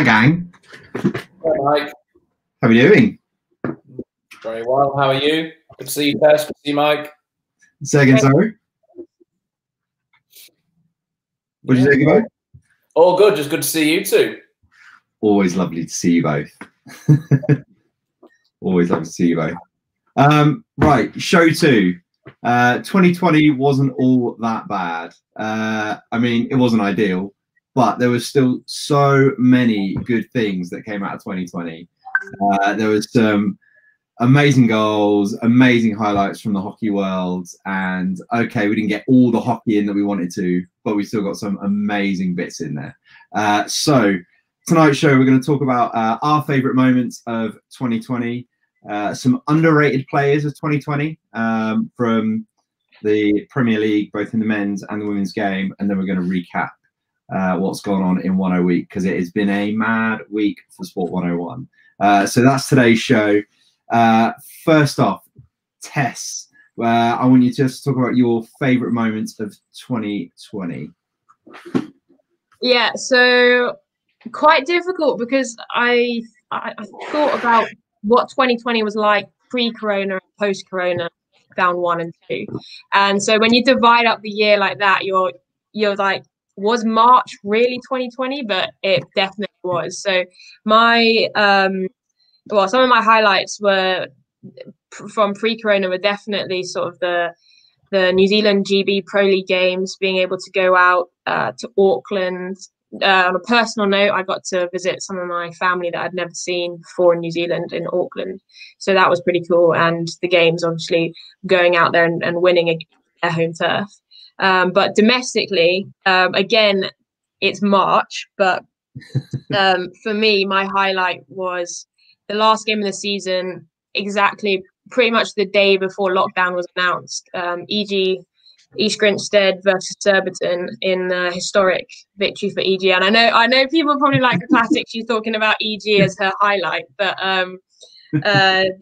gang. Hi, Mike. How are we doing? Very well. How are you? Good to see you, Tess. Good to see you, Mike. Second, sorry. What did you say, Gabo? All good. Just good to see you too. Always lovely to see you both. Always lovely to see you both. Right, show 2. 2020 wasn't all that bad. I mean, it wasn't ideal, but there was still so many good things that came out of 2020. There was some amazing goals, amazing highlights from the hockey world, and okay, we didn't get all the hockey in that we wanted to, but we still got some amazing bits in there. So tonight's show, we're going to talk about our favorite moments of 2020, some underrated players of 2020 from the Premier League, both in the men's and the women's game, and then we're going to recap what's gone on in 101 week, because it has been a mad week for Sport 101. So that's today's show. First off, Tess, I want you to just talk about your favorite moments of 2020. Yeah, so quite difficult because I thought about what 2020 was like pre-corona and post-corona, down 1 and 2, and so when you divide up the year like that, you're like, was March really 2020? But it definitely was. So my well, some of my highlights were from pre-corona were definitely sort of the New Zealand GB Pro League games, being able to go out to Auckland. On a personal note, I got to visit some of my family that I'd never seen before in New Zealand, in Auckland. So that was pretty cool. And the games, obviously, going out there and winning their home turf. But domestically, again, it's March. But for me, my highlight was the last game of the season, exactly pretty much the day before lockdown was announced. East Grinstead versus Surbiton in a historic victory for EG. And I know people probably like the classic. She's talking about EG as her highlight, but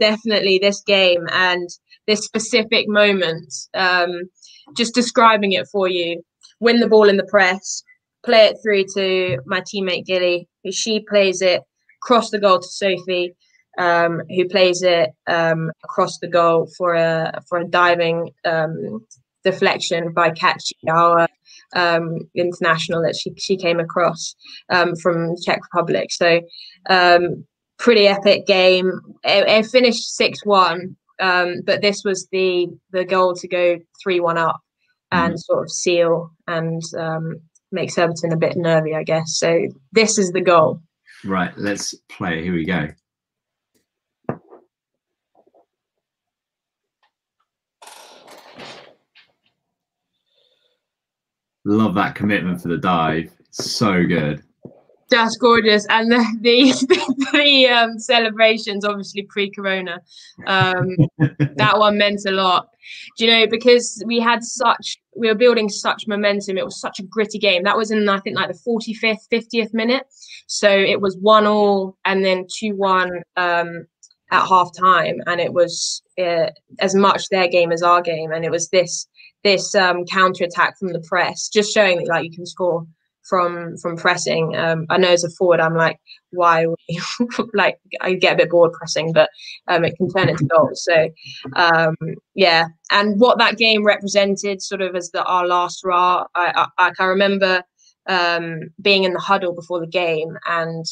definitely this game and this specific moment, just describing it for you. Win the ball in the press, play it through to my teammate Gilly, who she plays it across the goal to Sophie, who plays it across the goal for a diving deflection by Kachi, our international that she came across from Czech Republic. So pretty epic game. It finished 6-1, but this was the goal to go 3-1 up and sort of seal and make Surbiton a bit nervy, I guess. So this is the goal. Right, let's play. Here we go. Love that commitment for the dive. It's so good. Just gorgeous. And the celebrations, obviously pre-corona, that one meant a lot. Do you know, because we were building such momentum. It was such a gritty game. That was in, I think, like the 45th, 50th minute. So it was 1-1 and then 2-1 at half time. And it was as much their game as our game. And it was this counter attack from the press, just showing that like you can score from pressing. I know as a forward, I'm like, why? Like I get a bit bored pressing, but it can turn into goals. So yeah, and what that game represented, sort of as our last hurrah. I remember being in the huddle before the game, and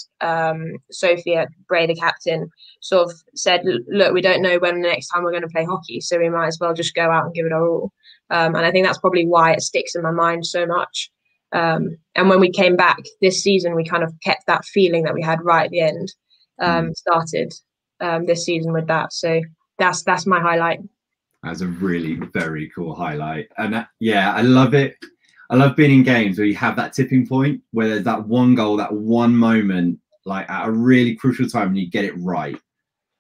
Sophia Bray, the captain, sort of said, look, we don't know when the next time we're going to play hockey, so we might as well just go out and give it our all. And I think that's probably why it sticks in my mind so much. And when we came back this season, we kind of kept that feeling that we had right at the end. Started this season with that. So that's my highlight. That's a really very cool highlight. And yeah, I love it. I love being in games where you have that tipping point, where there's that one goal, that one moment, like at a really crucial time, and you get it right.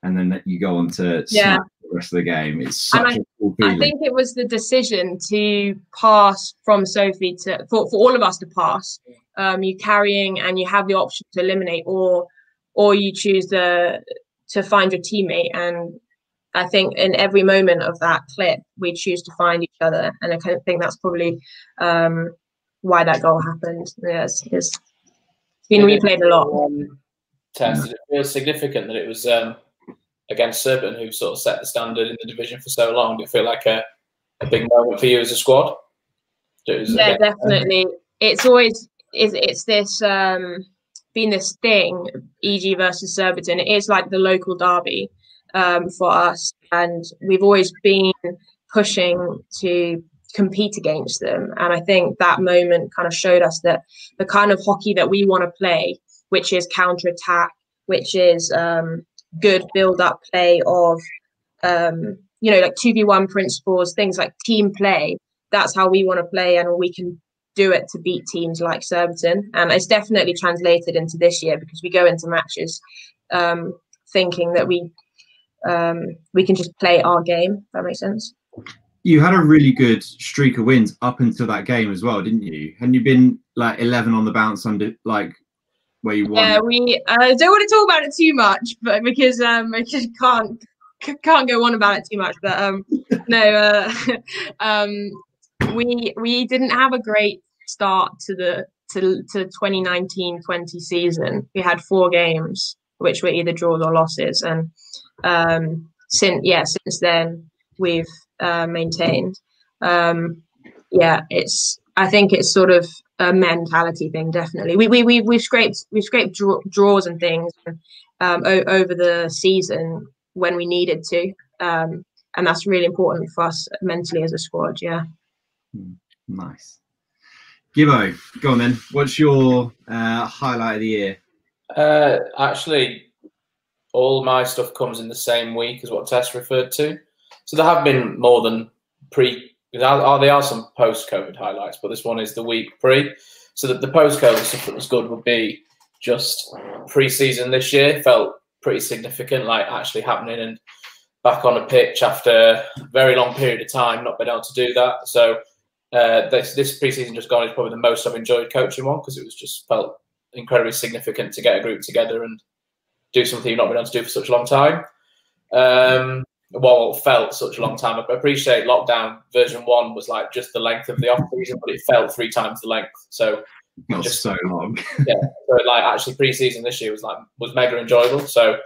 And then you go on to smack the rest of the game. It's such a cool feeling. I think it was the decision to pass from Sophie for all of us to pass. You carrying and you have the option to eliminate, or you choose to find your teammate. And I think in every moment of that clip, we choose to find each other. And I kind of think that's probably why that goal happened. Yes, it's been replayed a lot. Tess, did it feel significant that it was against Surbiton, who sort of set the standard in the division for so long? Did it feel like a big moment for you as a squad? Yeah, definitely. It's always it's this been this thing, EG versus Surbiton. It is like the local derby for us, and we've always been pushing to compete against them. And I think that moment kind of showed us that the kind of hockey that we want to play, which is counter-attack, which is good build-up play of like 2v1 principles, things like team play. That's how we want to play, and we can do it to beat teams like Surbiton. And it's definitely translated into this year, because we go into matches thinking that we can just play our game. If that makes sense. You had a really good streak of wins up until that game as well, didn't you? Hadn't you been like 11 on the bounce under, like, where you won? Yeah, we don't want to talk about it too much, but because I just can't go on about it too much. But we didn't have a great start to 2019-20 season. We had 4 games which were either draws or losses, and since then we've maintained. I think it's sort of a mentality thing. Definitely, we've scraped draws and things over the season when we needed to, and that's really important for us mentally as a squad. Yeah. Nice. Gibbo, go on then. What's your highlight of the year? Actually, all my stuff comes in the same week as what Tess referred to. So there have been more than there are some post-COVID highlights, but this one is the week pre. So that the post-COVID stuff that was good would be just pre-season this year. Felt pretty significant, like actually happening and back on a pitch after a very long period of time, not been able to do that. So this pre-season just gone is probably the most I've enjoyed coaching one, because it was just felt incredibly significant to get a group together and do something you've not been able to do for such a long time. Felt such a long time. I appreciate lockdown version 1 was like just the length of the off season, but it felt 3 times the length. So just so long. Yeah. So like actually pre-season this year was mega enjoyable. So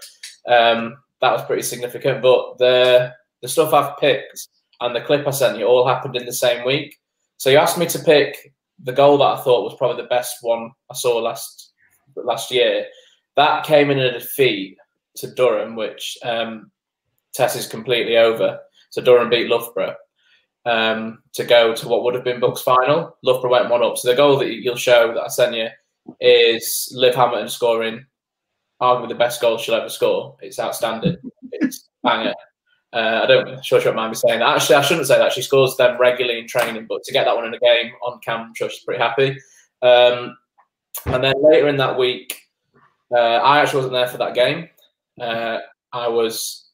that was pretty significant. But the stuff I've picked and the clip I sent you all happened in the same week. So you asked me to pick the goal that I thought was probably the best one I saw last year. That came in a defeat to Durham, which Tess is completely over. So Durham beat Loughborough to go to what would have been Bucks' final. Loughborough went 1-up. So the goal that you'll show that I sent you is Liv Hamilton scoring arguably the best goal she'll ever score. It's outstanding. It's banger. I don't sure she won't mind me saying that. Actually, I shouldn't say that. She scores them regularly in training, but to get that one in a game on cam, I'm sure she's pretty happy. And then later in that week, I actually wasn't there for that game. I was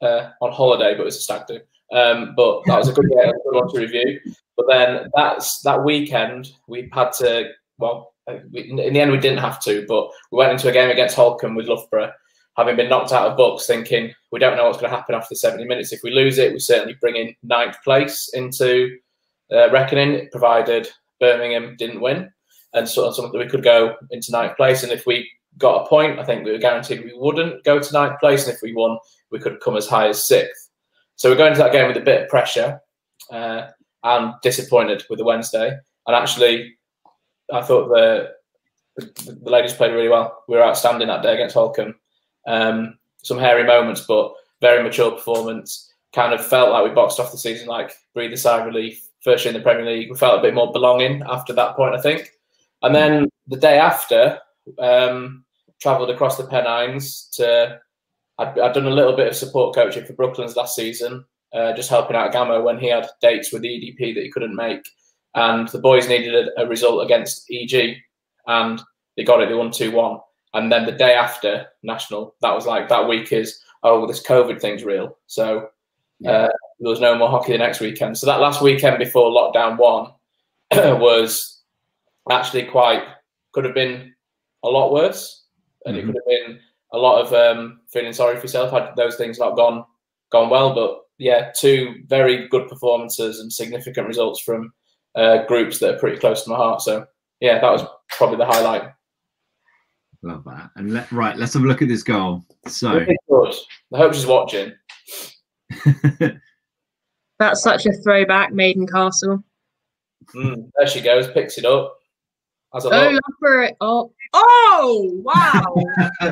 on holiday, but it was a stag do. But that was a good game, a good one to review. But then that weekend, we had to, in the end we didn't have to, but we went into a game against Holcombe with Loughborough, having been knocked out of Bucks, thinking we don't know what's going to happen after 70 minutes. If we lose it, we certainly bring in 9th place into reckoning, provided Birmingham didn't win. And sort of something we could go into 9th place. And if we got a point, I think we were guaranteed we wouldn't go to 9th place. And if we won, we could come as high as 6th. So we're going into that game with a bit of pressure and disappointed with the Wednesday. And actually, I thought the ladies played really well. We were outstanding that day against Holcombe. Some hairy moments, but very mature performance. Kind of felt like we boxed off the season, like breathed a sigh of relief. First year in the Premier League, we felt a bit more belonging after that point, I think. And then the day after, travelled across the Pennines to. I'd done a little bit of support coaching for Brooklands last season, just helping out Gamo when he had dates with the EDP that he couldn't make. And the boys needed a result against EG, and they got it. They won 2-1. And then the day after National, that was like, that week is, this COVID thing's real. So there was no more hockey the next weekend. So that last weekend before lockdown 1 was actually could have been a lot worse. And it could have been a lot of feeling sorry for yourself had those things not gone well. But yeah, 2 very good performances and significant results from groups that are pretty close to my heart. So yeah, that was probably the highlight. Love that. And let's have a look at this goal. So Really good. I hope she's watching. That's such a throwback, Maiden Castle. There she goes, picks it up. Has a Oh, look. look for it. Oh, wow.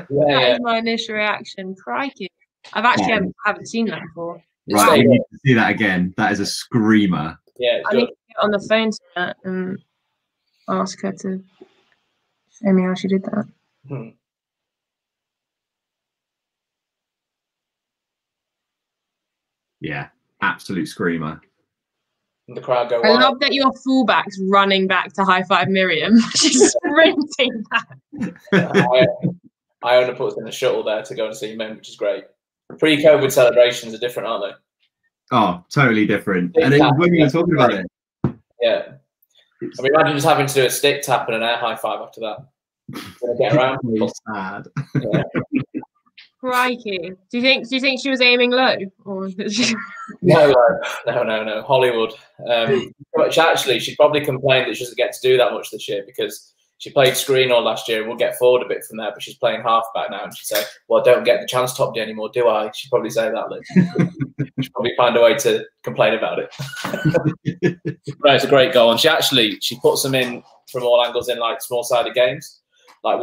Yeah. Is my initial reaction. Crikey. I've actually haven't seen that before. Right, you need to see that again. That is a screamer. Yeah, I need to get on the phone to that and ask her to show me how she did that. Yeah, absolute screamer. And the crowd go I wild. love that your fullback's running back to high five Miriam. She's sprinting back. Iona puts in a shuttle there to go and see men, which is great. Pre-COVID celebrations are different, aren't they? Oh, totally different. And when we were talking about it. Yeah. I mean, imagine just having to do a stick tap and an air high five after that. Get around. Sad. Yeah. Crikey. Do you think she was aiming low? Or No. Hollywood. She'd probably complained that she doesn't get to do that much this year because she played screen all last year and will get forward a bit from there, but she's playing halfback now. And she'd say, well, I don't get the chance top D anymore, do I? She'd probably say that, Liz. She'd probably find a way to complain about it. Right, it's a great goal. And she puts them in from all angles in like small-sided games. Like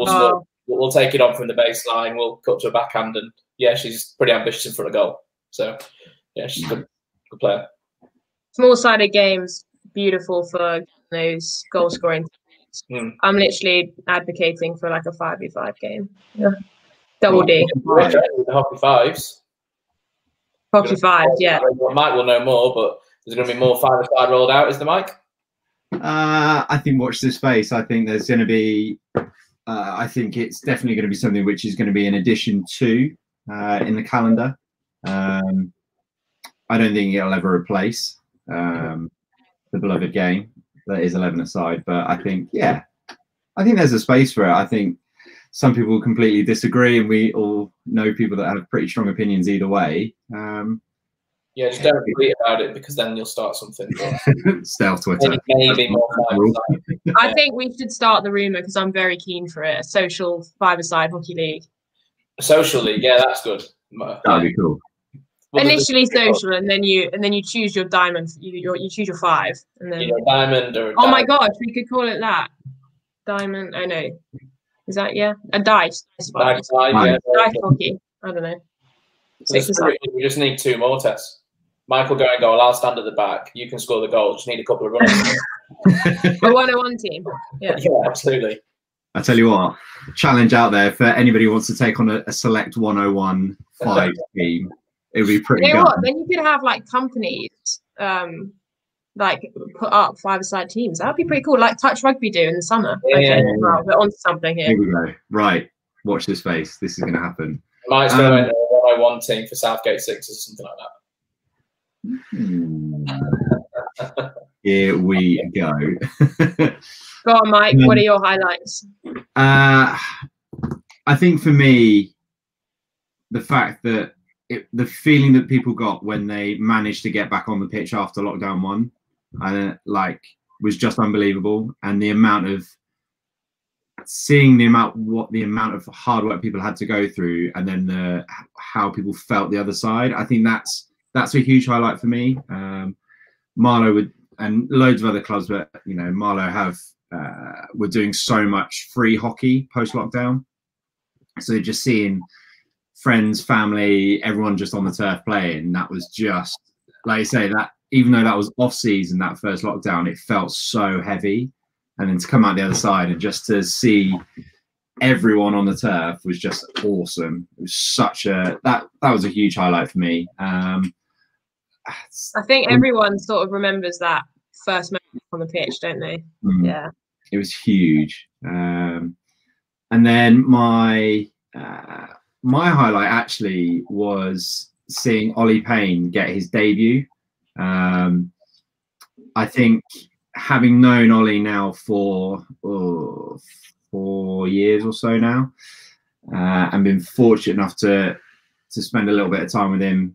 we'll take it on from the baseline, we'll cut to a backhand, and yeah, she's pretty ambitious in front of goal. So yeah, she's a good player. Small-sided games, beautiful for those goal-scoring. I'm literally advocating for like a 5v5 game. Yeah. Double D. The hockey fives. Hockey fives, yeah. Mike will know more, but there's going to be more 5-a-side rolled out, is there, Mike? I think watch this space. I think there's going to be. I think it's definitely going to be something which is going to be in addition to in the calendar. I don't think it'll ever replace the beloved game that is 11-a-side, but I think there's a space for it. I think some people completely disagree, and we all know people that have pretty strong opinions either way. Yeah, just don't tweet about it because then you'll start something. Stealth Twitter. Maybe more 5-a-side. I think we should start the rumour because I'm very keen for it. A social 5-a-side hockey league. A social league, yeah, that's good. That'd be cool. Well, initially social, and then you choose your diamond. You choose your 5, and then a diamond or. Oh my gosh, we could call it that. Diamond. Oh no, is that a dice? Dice hockey. I don't know. We just need 2 more tests. Michael go and goal. I'll stand at the back. You can score the goal. Just need a couple of runners. A 101 team. Yeah, absolutely. I tell you what, challenge out there for anybody who wants to take on a select 101 5 team. It would be pretty good. What? Then you could have like companies like put up 5-a-side teams. That would be pretty cool, like Touch Rugby do in the summer. Well, we're onto something here. Here we go. Right. Watch this space. This is going to happen. Mike's going to a 101 team for Southgate Sixers or something like that. Here we go. Go on, Mike. What are your highlights? I think for me, the fact that the feeling that people got when they managed to get back on the pitch after lockdown 1, was just unbelievable, and the amount of of hard work people had to go through, and then how people felt the other side. I think that's a huge highlight for me. Marlow and loads of other clubs, but Marlow were doing so much free hockey post lockdown, so just seeing friends, family, everyone just on the turf playing, that was just, like you say, that even though that was off season, that first lockdown, it felt so heavy, and then to come out the other side and just to see everyone on the turf was just awesome. It was such that was a huge highlight for me. I think everyone sort of remembers that first moment on the pitch, don't they? Yeah, it was huge. And then my highlight actually was seeing Ollie Payne get his debut. I think having known Ollie now for 4 years or so now, and been fortunate enough to spend a little bit of time with him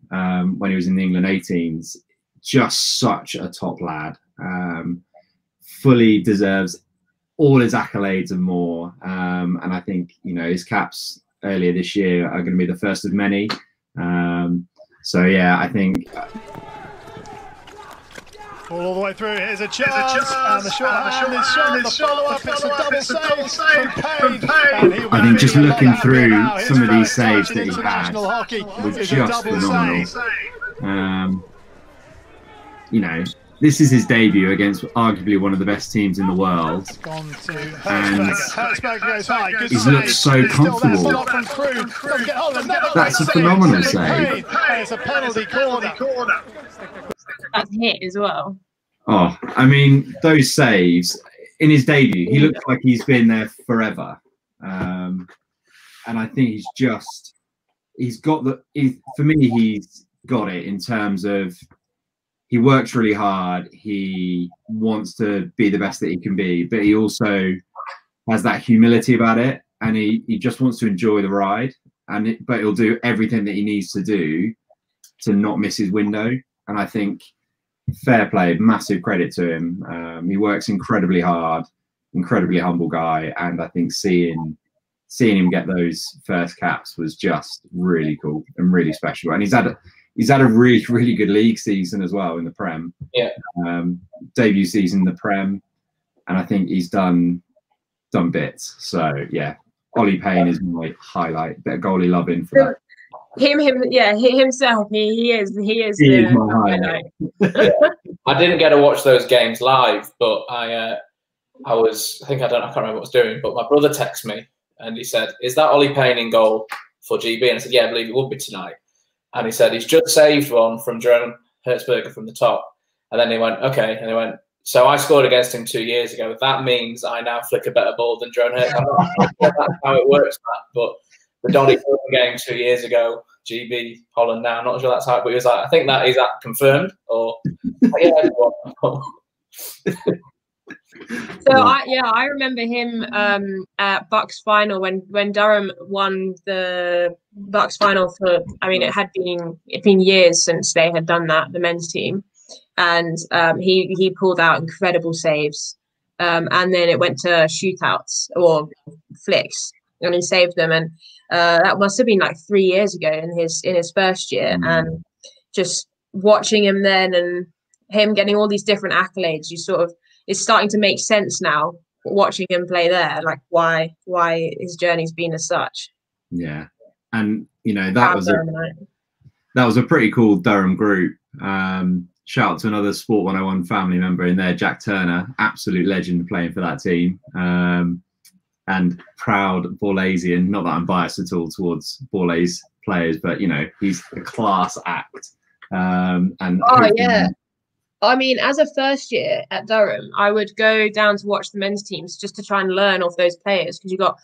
when he was in the England 18s, just such a top lad. Fully deserves all his accolades and more. And I think, you know, his caps earlier this year are going to be the first of many. So yeah, I think. All the way through, here's a chance, and the short hand is shot, the follow-up, it's a double save from Payne. I think just looking through some of these saves that he had was just phenomenal. You know, this is his debut against arguably one of the best teams in the world. And he's looked so comfortable. That's a phenomenal save. It's a penalty corner. That's hit as well. Oh, I mean, those saves in his debut, he looks like he's been there forever. And I think he's got for me, he's got it in terms of he works really hard. He wants to be the best that he can be, but he also has that humility about it. And he just wants to enjoy the ride. But he'll do everything that he needs to do to not miss his window. And I think fair play, massive credit to him. He works incredibly hard, incredibly humble guy, and I think seeing him get those first caps was just really cool and really special. And he's had a really, really good league season as well in the Prem. Yeah. Debut season in the Prem, and I think he's done bits. So yeah, Ollie Payne is my highlight. Bit of goalie loving for that. Himself. He is my highlight. I didn't get to watch those games live, but I can't remember what I was doing, but my brother texted me and he said, "Is that Ollie Payne in goal for GB?" And I said, "Yeah, I believe it would be tonight." And he said, "He's just saved one from Jerome Hertzberger from the top." And then he went, "Okay." And he went, "So I scored against him 2 years ago. That means I now flick a better ball than Jerome Hertzberger." I'm not sure that's how it works, Matt, but the Donny game 2 years ago, GB, Holland now. I'm not sure that's how, but he was like, "I think that is that confirmed," or yeah. So I remember him at Bucks final when Durham won the Bucks final for. I mean, it'd been years since they had done that, the men's team, and he pulled out incredible saves, and then it went to shootouts or flicks, and he saved them, and that must have been like 3 years ago in his first year, and just watching him then and him getting all these different accolades, it's starting to make sense now watching him play there, like why his journey's been as such. Yeah, and you know that was a pretty cool Durham group. Shout out to another Sport 101 family member in there, Jack Turner, absolute legend playing for that team. And proud Borlasian, not that I'm biased at all towards Borlase players, but you know, he's a class act. I mean, as a first year at Durham, I would go down to watch the men's teams just to try and learn off those players, because you got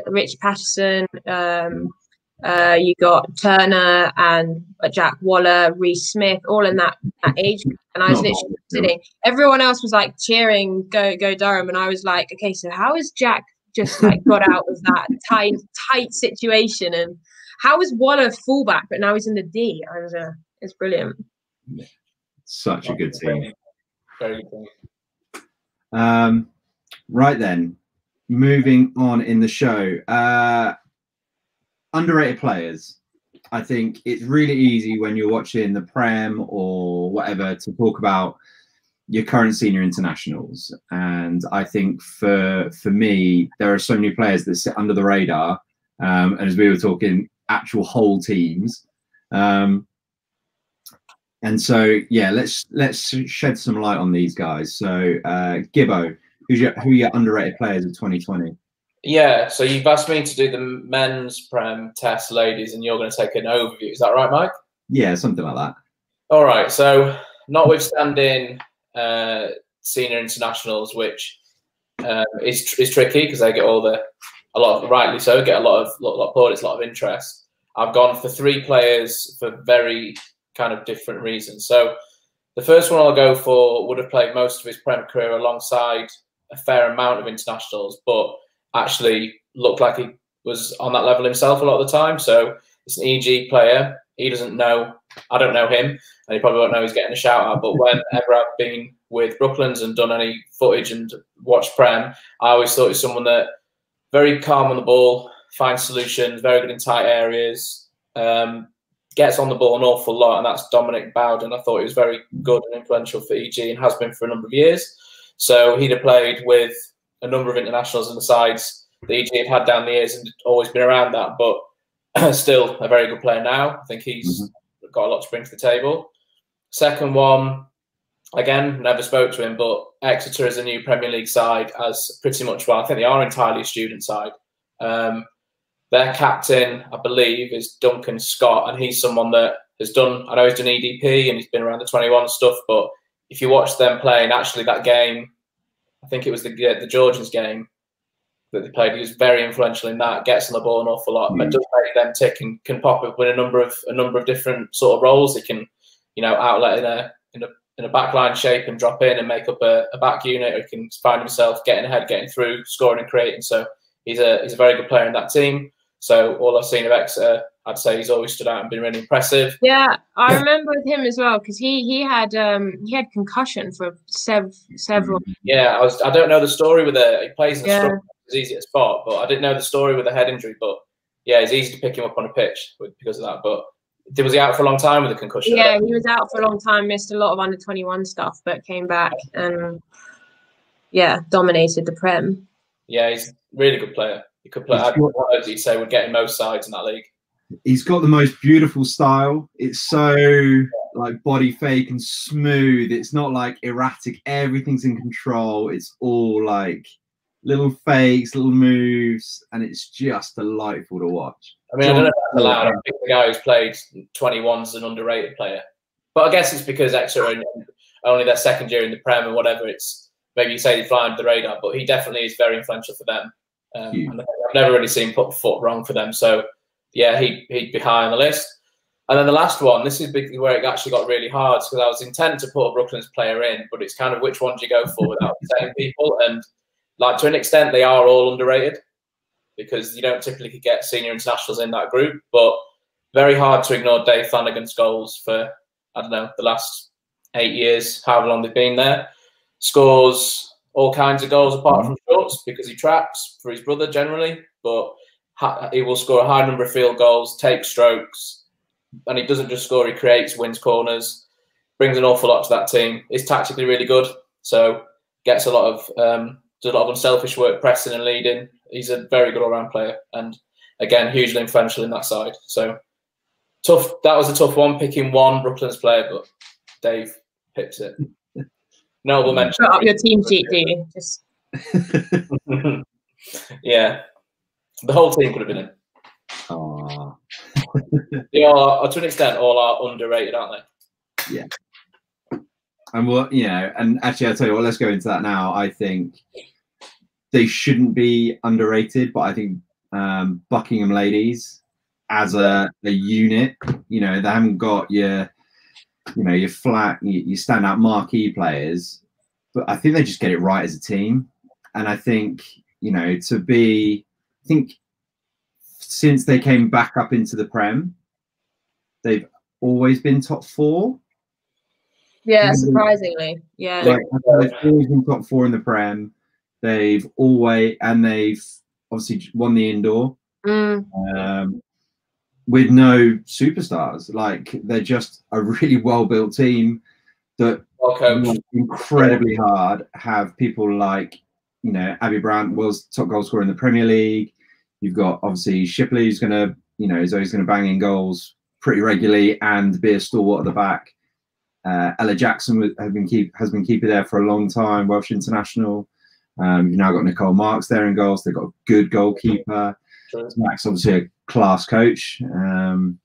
Rich Patterson, you got Turner and Jack Waller, Reece Smith, all in that age group. And I was literally sitting. Everyone else was like cheering, go Durham, and I was like, okay, so how is Jack just like got out of that tight situation, and how is Waller fullback, but now he's in the D? It's brilliant. Such a good team. Very good. Right then, moving on in the show. Underrated players. I think it's really easy when you're watching the Prem or whatever to talk about your current senior internationals. And I think for me, there are so many players that sit under the radar. And as we were talking, actual whole teams. And so, yeah, let's shed some light on these guys. So, Gibbo, who are your underrated players of 2020? Yeah, so you've asked me to do the men's Prem test, ladies, and you're going to take an overview. Is that right, Mike? Yeah, something like that. All right. So, notwithstanding senior internationals, which is tricky because they get rightly so, get a lot of plaudits, a lot of interest. I've gone for 3 players for very kind of different reasons. So the first one I'll go for would have played most of his Prem career alongside a fair amount of internationals, but actually looked like he was on that level himself a lot of the time. So it's an EG player. He doesn't know I don't know him, and he probably won't know he's getting a shout out. But whenever I've been with Brooklands and done any footage and watched Prem, I always thought he was someone that very calm on the ball, finds solutions, very good in tight areas, gets on the ball an awful lot, and that's Dominic Bowden. I thought he was very good and influential for EG and has been for a number of years. So he'd have played with a number of internationals in the sides that EG have had down the years and always been around that, but still a very good player now. I think he's got a lot to bring to the table. Second one, again, never spoke to him, but Exeter is a new Premier League side, as pretty much, well, I think they are entirely a student side. Their captain, I believe, is Duncan Scott, and he's someone that has done, I know he's done EDP and he's been around the 21 and stuff, but if you watch them playing, actually that game, I think it was the Georgians game that they played, he was very influential in that, gets on the ball an awful lot, but does make them tick and can pop up with a number of different sort of roles. He can, you know, outlet in a backline shape and drop in and make up a back unit, or he can find himself getting ahead, getting through, scoring and creating. So he's a very good player in that team. So all I've seen of Exeter, I'd say he's always stood out and been really impressive. Yeah, I remember with him as well, because he had concussion for several. Yeah, I don't know the story with he plays in the scrum, it's easy to spot, but I didn't know the story with the head injury. But yeah, it's easy to pick him up on a pitch because of that. But was he out for a long time with a concussion? Yeah, he was out for a long time, missed a lot of under-21 stuff, but came back and dominated the Prem. Yeah, he's a really good player. He could play. One of those you'd say would get in most sides in that league. He's got the most beautiful style. It's so like body fake and smooth. It's not like erratic. Everything's in control. It's all like little fakes, little moves, and it's just delightful to watch. I mean, I don't know if that's allowed. I think the guy who's played 21's an underrated player, but I guess it's because Exeter are only their second year in the Prem and whatever. It's maybe you say they fly under the radar, but he definitely is very influential for them. And I've never really seen him put foot wrong for them. So yeah, he'd be high on the list. And then the last one, this is where it actually got really hard, because I was intent to put a Brooklands player in, but it's kind of which one do you go for without upsetting people? And like to an extent, they are all underrated because you don't typically get senior internationals in that group. But very hard to ignore Dave Flanagan's goals for, I don't know, the last 8 years, however long they've been there. Scores all kinds of goals apart from shots because he traps for his brother generally, but he will score a high number of field goals, take strokes, and he doesn't just score, he creates, wins corners, brings an awful lot to that team. He's tactically really good, so gets a lot of does a lot of unselfish work, pressing and leading. He's a very good all-round player, and again, hugely influential in that side. So tough. That was a tough one, picking one Brooklands player, but Dave picked it. Notable mention. Put up your team sheet, do you? Just yeah, the whole team could have been in. Aww. They are, to an extent, all are underrated, aren't they? Yeah. And what and actually, I'll tell you what. Let's go into that now. I think they shouldn't be underrated, but I think Buckingham Ladies as a unit, they haven't got your flat, your standout marquee players, but I think they just get it right as a team. And I think, since they came back up into the Prem, they've always been top 4. Yeah, surprisingly. Yeah. They've always been top 4 in the Prem. They've obviously won the indoor. With no superstars. Like, they're just a really well-built team that work incredibly hard, have people like, Abby Brandt was top goal scorer in the Premier League. You've got, obviously, Shipley, who's going to, is always going to bang in goals pretty regularly and be a stalwart at the back. Ella Jackson has been keeper there for a long time, Welsh international. You've now got Nicole Marks there in goals. They've got a good goalkeeper. Max, obviously, a class coach. And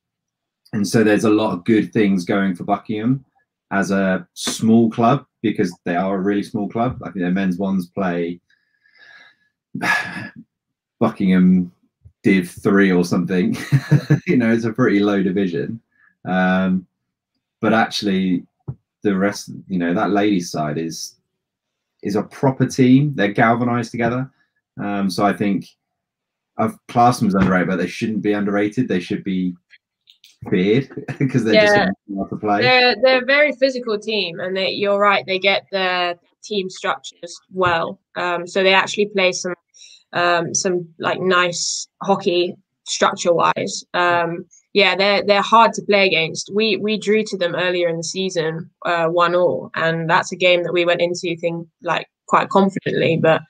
so there's a lot of good things going for Buckingham as a small club, because they are a really small club. I think their men's ones play Buckingham Div 3 or something. It's a pretty low division. But actually, the rest, that ladies' side is a proper team. They're galvanized together. So I think I've classed them as underrated, but they shouldn't be underrated. They should be feared because they're just not to play. They're a very physical team, and you're right. They get their team structures well. So they actually play some like nice hockey structure wise. They're hard to play against. We drew to them earlier in the season, 1-1, and that's a game that we went into like quite confidently, but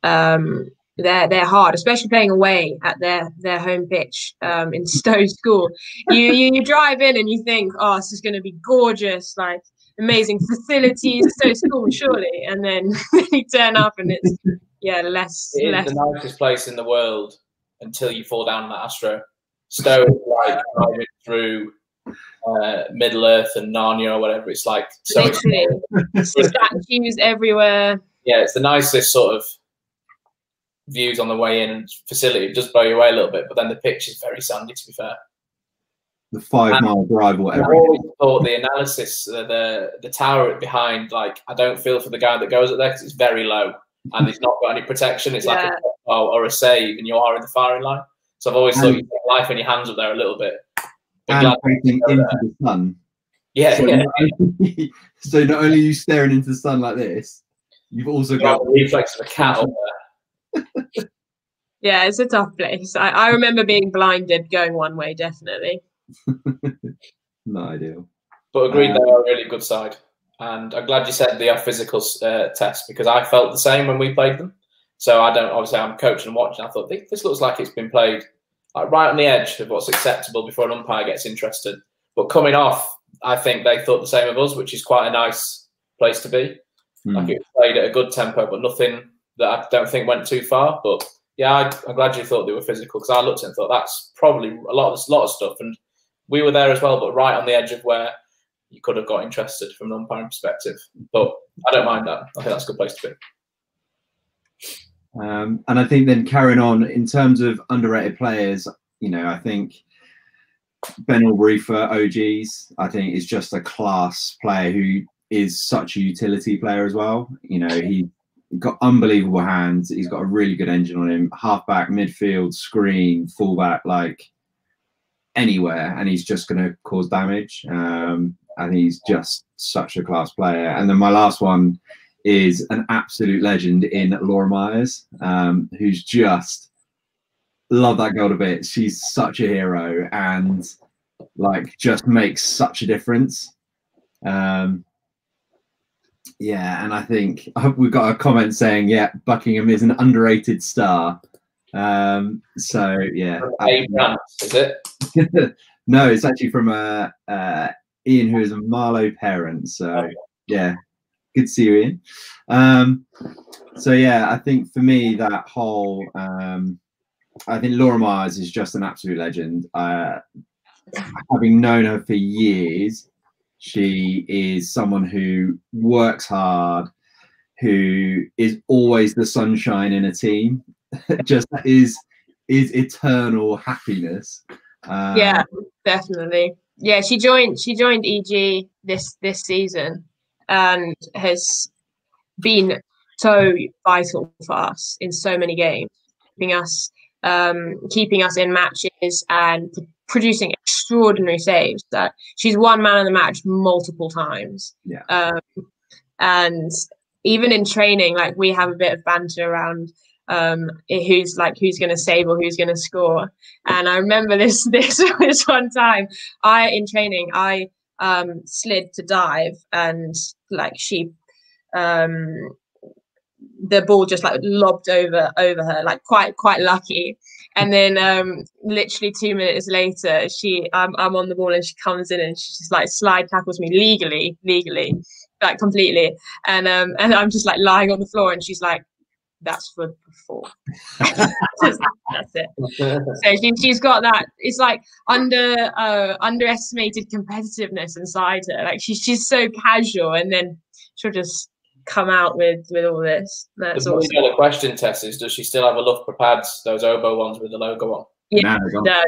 they're hard, especially playing away at their home pitch in Stowe School. You drive in and you think, oh, this is going to be gorgeous, like amazing facilities, Stowe School, surely, and then you turn up and it's less. The nicest place in the world until you fall down that Astro. Stowe is like driving through Middle Earth and Narnia or whatever. It's like so literally statues everywhere. Yeah, it's the nicest sort of views on the way in and facility. It does blow you away a little bit, but then the pitch is very sandy, to be fair. The 5-mile drive, whatever. I've always thought the analysis, the tower behind, like, I don't feel for the guy that goes up there because it's very low and it's not got any protection. It's like a foul or a save, and you are in the firing line. So I've always thought you take life in your hands up there a little bit. And facing into the sun. Yeah. So not only are you staring into the sun like this, you've also got the reflex of a cat up there. Yeah, it's a tough place. I remember being blinded going one way, definitely. Not ideal. But agreed, they are a really good side. And I'm glad you said they are physical tests, because I felt the same when we played them. So obviously I'm coaching and watching. I thought, this looks like it's been played like right on the edge of what's acceptable before an umpire gets interested. But coming off, I think they thought the same of us, which is quite a nice place to be. Like it was played at a good tempo, but nothing that I don't think went too far. But yeah, I'm glad you thought they were physical, because I looked at it and thought that's probably a lot of stuff. And we were there as well, but right on the edge of where you could have got interested from an umpiring perspective. But I don't mind that. I think that's a good place to be. And I think then carrying on in terms of underrated players, I think Ben Albury for OGs, I think is just a class player who is such a utility player as well. He's got unbelievable hands. He's got a really good engine on him. Halfback, midfield, screen, fullback, like anywhere, and he's just going to cause damage. And he's just such a class player. And then my last one is an absolute legend in Laura Myers, who's just love that girl to bits. She's such a hero and like just makes such a difference. And I think we've got a comment saying, Buckingham is an underrated star. So yeah, is it? No, it's actually from Ian, who is a Marlow parent. So yeah, good to see you, Ian. So yeah, I think for me that whole I think Laura Myers is just an absolute legend. Having known her for years, she is someone who works hard, who is always the sunshine in a team. Just is eternal happiness. Yeah, definitely. Yeah, she joined EG this season and has been so vital for us in so many games, keeping us in matches and producing extraordinary saves. That she's won man of the match multiple times. Yeah. And even in training, like we have a bit of banter around who's going to save or who's going to score. And I remember this one time in training I slid to dive, and like she the ball just like lobbed over her, like quite lucky. And then literally 2 minutes later, I'm on the ball and she comes in and she just like slide tackles me legally, like completely. And I'm just like lying on the floor, and she's like, "That's for before." That's it. So she's got that. It's like underestimated competitiveness inside her. Like she's so casual, and then she'll just come out with all this. That's the awesome. other question, Tess, is does she still have a love for pads, those oboe ones with the logo on? Yeah, she does.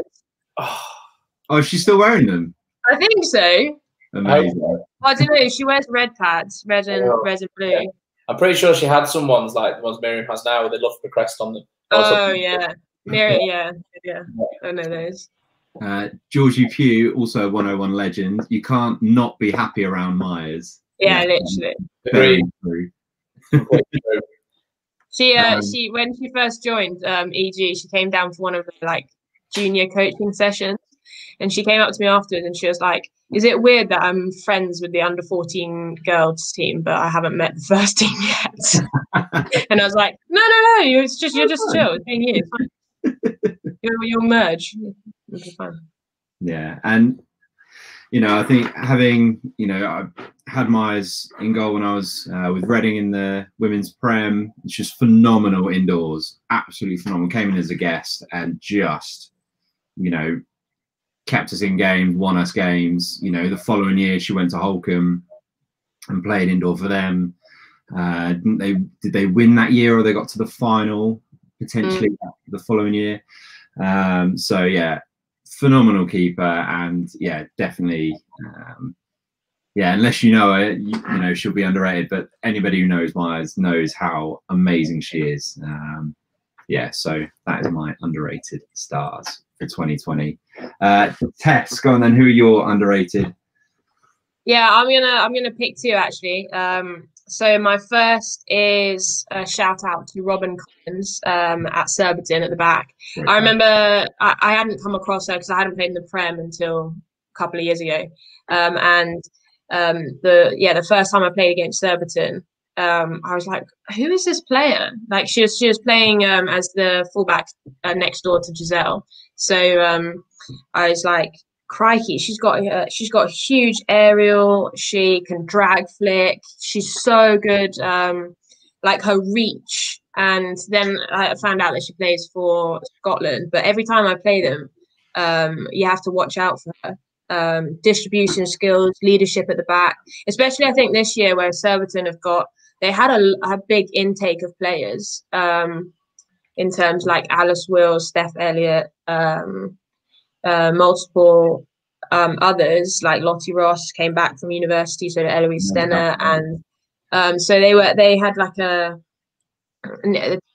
Oh, she's still wearing them? I think so. Amazing. I don't know. She wears red pads, red and blue. Yeah. I'm pretty sure she had some ones like the ones Miriam has now with the Loughborough crest on them. Oh yeah, Miriam. Yeah. I know those. Georgie Pugh, also a 101 legend. You can't not be happy around Myers. Yeah, literally. Very true. She when she first joined EG, she came down for one of the like junior coaching sessions, and she came up to me afterwards and she was like, "Is it weird that I'm friends with the under 14 girls team, but I haven't met the first team yet?" And I was like, "No, you're just chill. It's being you. It's fine. You'll merge. It'll be fine." Yeah, and I think having I had Myers in goal when I was with Reading in the women's Prem. It's just phenomenal indoors, absolutely phenomenal. Came in as a guest and just kept us in games, won us games. The following year she went to Holcombe and played indoor for them. Did they win that year, or they got to the final potentially the following year? So yeah, phenomenal keeper, and yeah, definitely. Yeah, unless you know her, she'll be underrated. But anybody who knows Myers knows how amazing she is. Yeah, so that is my underrated stars for 2020. Tess, go on then. Who are your underrated? Yeah, I'm gonna pick two actually. So my first is a shout out to Robin Collins at Surbiton at the back. I remember I hadn't come across her because I hadn't played in the Prem until a couple of years ago. The first time I played against Surbiton, I was like, "Who is this player?" Like she was playing as the fullback next door to Giselle. So I was like, crikey, she's got a huge aerial. She can drag flick. She's so good, like her reach. And then I found out that she plays for Scotland. But every time I play them, you have to watch out for her. Distribution skills, leadership at the back. Especially, I think this year where Surbiton they had a big intake of players in terms like Alice Wills, Steph Elliott. Multiple others like Lottie Ross came back from university, so did Eloise Stenner, and so they had like a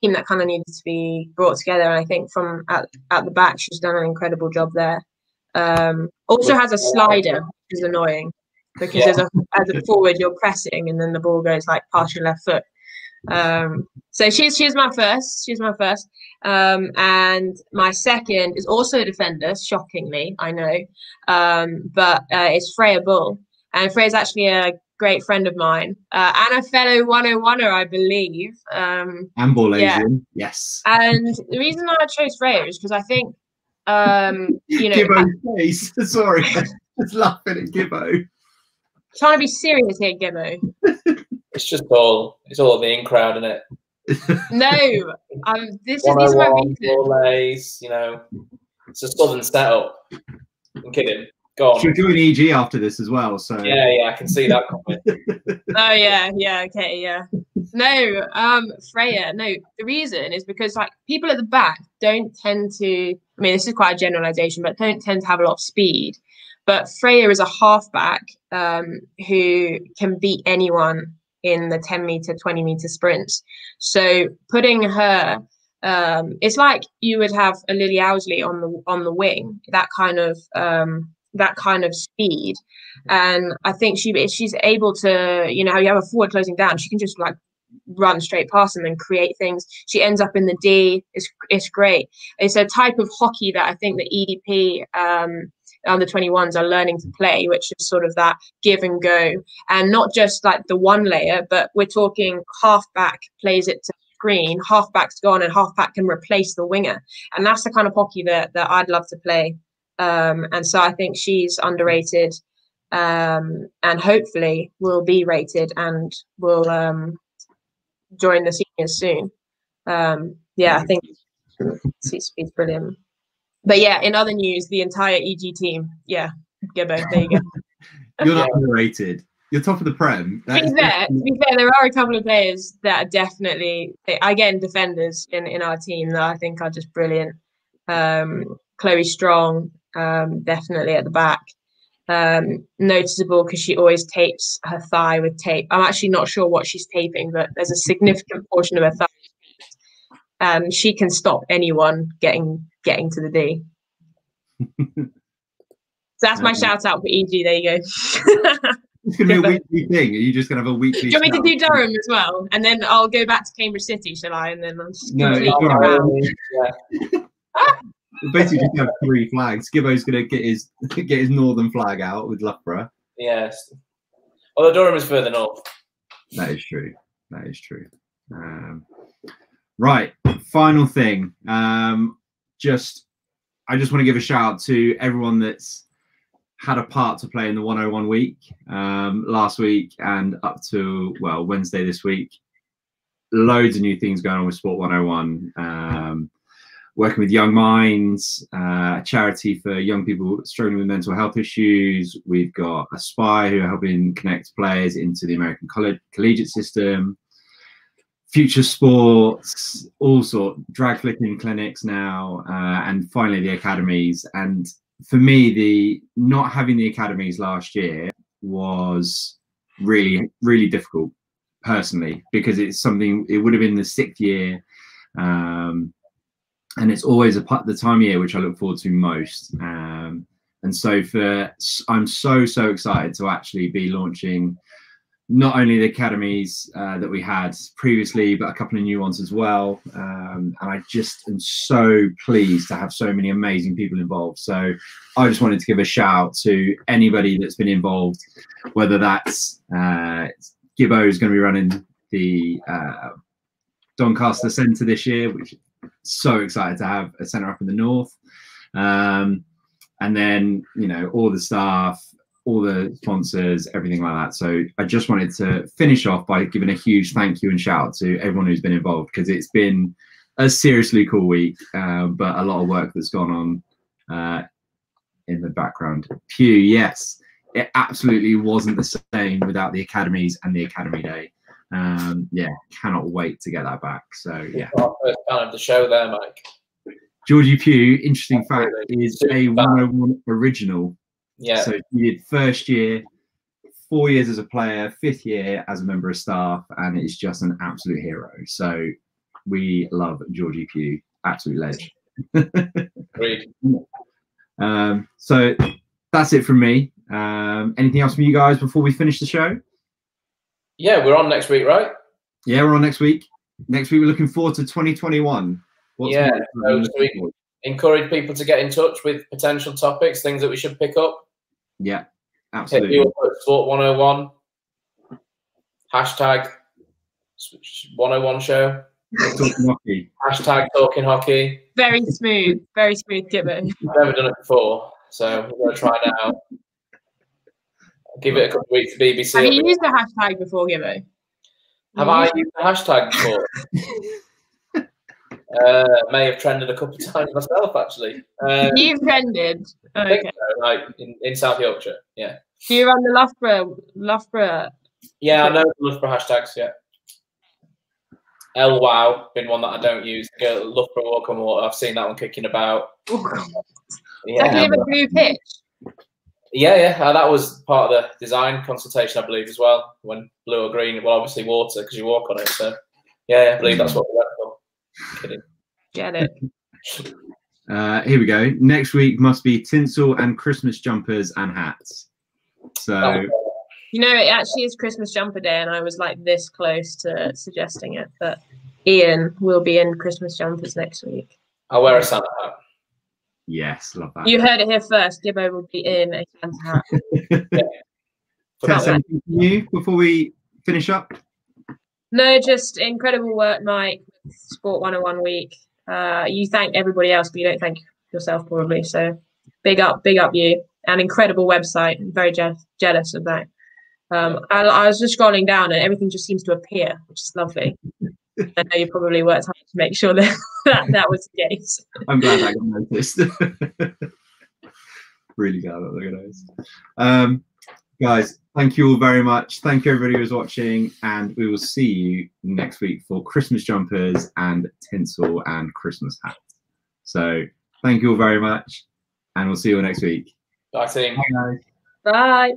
team that kind of needed to be brought together. And I think from at the back, she's done an incredible job there. Also has a slider, which is annoying because as a forward you're pressing and then the ball goes like past your left foot. So she's my first. And my second is also a defender, shockingly, I know. But it's Freya Bull. And Freya's actually a great friend of mine, and a fellow 101er, I believe. And ball Asian, yes. And the reason I chose Freya is because I think, Gibbo's face. Sorry, just laughing at Gibbo. Trying to be serious here, Gibbo. It's all the in crowd, isn't it? No, these are my reasons. It's a southern setup. I'm kidding. Go on. She'll join EG after this as well. So yeah, I can see that coming. Oh yeah, okay, yeah. No, Freya. No, the reason is because like people at the back don't tend to. I mean, this is quite a generalization, but don't tend to have a lot of speed. But Freya is a halfback who can beat anyone in the 10-meter, 20-meter sprints. So putting her, it's like you would have a Lily Owsley on the wing, that kind of speed. And I think she's able to, you have a forward closing down, she can just like run straight past them and create things. She ends up in the D. It's great. It's a type of hockey that I think the EDP under 21s are learning to play, which is sort of that give and go, and not just like the one layer, but we're talking halfback plays it to screen, halfback's gone, and halfback can replace the winger, and that's the kind of hockey that I'd love to play. And so I think she's underrated, and hopefully will be rated and will join the seniors soon. I think she's brilliant. But yeah, in other news, the entire EG team, Gibbo, there you go. You're not underrated. You're top of the Prem. To be fair, there are a couple of players that are definitely, again, defenders in our team that I think are just brilliant. Chloe Strong, definitely at the back. Noticeable because she always tapes her thigh with tape. I'm actually not sure what she's taping, but there's a significant portion of her thigh. She can stop anyone getting to the D. So that's my shout out for EG. There you go. It's going to be a weekly thing. Are you just going to have a weekly? Do you want me to do Durham as well? And then I'll go back to Cambridge City, shall I? And then I'll just complete basically just have 3 flags. Gibbo's going to get his northern flag out with Loughborough. Yes. Although Durham is further north. That is true. That is true. Right. Final thing. I just want to give a shout out to everyone that's had a part to play in the 101 week last week and up to Wednesday this week. Loads of new things going on with Sport 101. Working with Young Minds, a charity for young people struggling with mental health issues. We've got Aspire, who are helping connect players into the American collegiate system. Future Sports, all sorts, drag flicking clinics now, and finally the academies. And for me, the not having the academies last year was really, really difficult personally, because it's something, it would have been the 6th year. And it's always the time of year which I look forward to most. And so I'm so excited to actually be launching not only the academies that we had previously, but a couple of new ones as well. And I just am so pleased to have so many amazing people involved. So I just wanted to give a shout out to anybody that's been involved, whether that's Gibbo is going to be running the Doncaster Centre this year, which so excited to have a centre up in the north, and then all the staff, all the sponsors, everything like that. So I just wanted to finish off by giving a huge thank you and shout out to everyone who's been involved, because it's been a seriously cool week, but a lot of work that's gone on in the background. Pew, yes, it absolutely wasn't the same without the academies and the academy day. Yeah, cannot wait to get that back. So yeah, our first fan of the show there, Mike. Georgie Pugh, interesting fact, is a 101 original. Yeah. So he did first year, 4 years as a player, 5th year as a member of staff, and is just an absolute hero. So we love Georgie Pugh, absolute legend. Agreed. So that's it from me. Anything else from you guys before we finish the show? Yeah, we're on next week, right? Yeah, we're on next week. Next week, we're looking forward to 2021. So we encourage people to get in touch with potential topics, things that we should pick up. Yeah, absolutely. Hit you up at Sport 101. Hashtag 101 show. Talking hockey. Hashtag talking hockey. Very smooth, Gibbo. I've never done it before, so we're going to try it out. Give it a couple of weeks to BBC. Have you used the hashtag before, Gibbo? Have I used the hashtag before? May have trended a couple of times myself, actually. You've trended. I think so, like in South Yorkshire, yeah. Do you run the Loughborough? Yeah, I know the Loughborough hashtags, yeah. LWOW, been one that I don't use. Loughborough Walk on Water, I've seen that one kicking about. Yeah. Have you ever blue pitch? Yeah. That was part of the design consultation, I believe, as well. When blue or green, well, obviously water because you walk on it. So, yeah, I believe that's what we went for. Kidding. Get it. Here we go. Next week must be tinsel and Christmas jumpers and hats. So, it actually is Christmas jumper day, and I was like this close to suggesting it. But Ian will be in Christmas jumpers next week. I'll wear a Santa hat. Yes, love that. You heard it here first. Gibbo will be in a Santa hat. Tess, anything from you before we finish up? No, just incredible work, Mike. Sport 101 week. You thank everybody else, but you don't thank yourself probably. So big up you. An incredible website. I'm very jealous of that. I was just scrolling down and everything just seems to appear, which is lovely. I know you probably worked hard to make sure that that was the case. I'm glad I got noticed. Really glad that I got noticed. Guys, thank you all very much. Thank you everybody who's watching, and we will see you next week for Christmas jumpers and tinsel and Christmas hats. So thank you all very much, and we'll see you all next week. Bye, team. Bye, guys. Bye.